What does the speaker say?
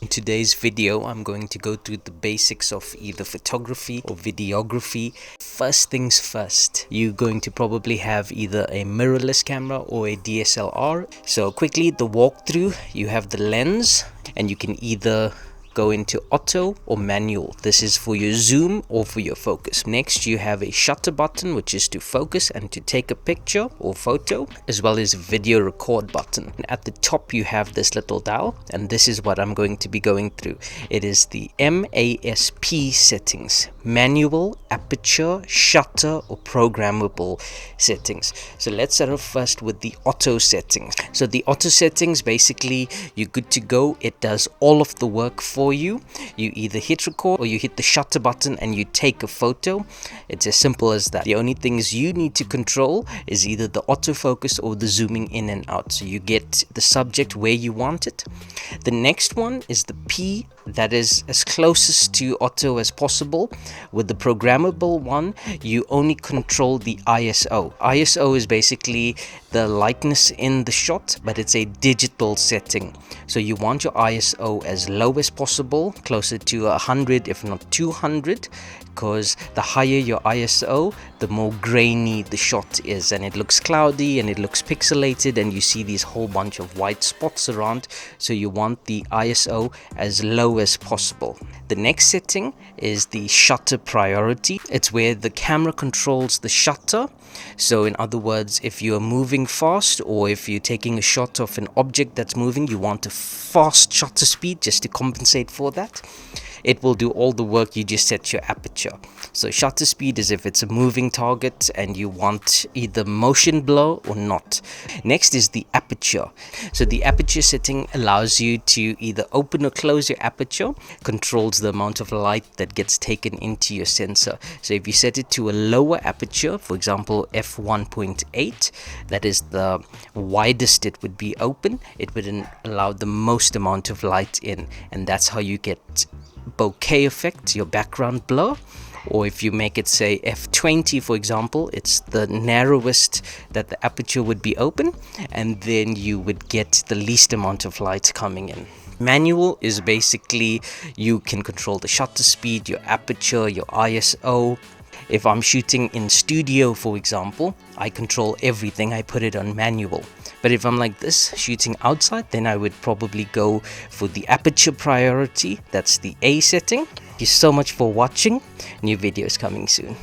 In today's video, I'm going to go through the basics of either photography or videography. First things first, you're going to probably have either a mirrorless camera or a DSLR. So quickly, the walkthrough, you have the lens and you can either go into auto or manual. This is for your zoom or for your focus. Next, you have a shutter button, which is to focus and to take a picture or photo, as well as a video record button. And at the top, you have this little dial, and this is what I'm going to be going through. It is the MASP settings: manual, aperture, shutter, or programmable settings. So let's start off first with the auto settings. So the auto settings, basically, you're good to go. It does all of the work for you. You either hit record or you hit the shutter button and you take a photo. It's as simple as that. The only things you need to control is either the autofocus or the zooming in and out, so you get the subject where you want it. The next one is the P, that is as closest to auto as possible. With the programmable one, you only control the ISO. ISO is basically the likeness in the shot, but it's a digital setting. So you want your ISO as low as possible, closer to 100 if not 200, because the higher your ISO, the more grainy the shot is, and it looks cloudy and it looks pixelated and you see these whole bunch of white spots around. So you want the ISO as low as possible. The next setting is the shutter priority. It's where the camera controls the shutter. So in other words, if you're moving fast or if you're taking a shot of an object that's moving, you want a fast shutter speed just to compensate for that. It will do all the work. You just set your aperture. So shutter speed is if it's a moving target and you want either motion blur or not. Next is the aperture. So the aperture setting allows you to either open or close your aperture, controls the amount of light that gets taken into your sensor. So if you set it to a lower aperture, for example f1.8, that is the widest it would be open, it would allow the most amount of light in, and that's how you get bokeh effect, your background blur. Or if you make it say f20, for example, it's the narrowest that the aperture would be open, and then you would get the least amount of light coming in. Manual is basically you can control the shutter speed, your aperture, your ISO. If I'm shooting in studio, for example, I control everything. I put it on manual. But if I'm like this, shooting outside, then I would probably go for the aperture priority. That's the A setting. Thank you so much for watching. New videos coming soon.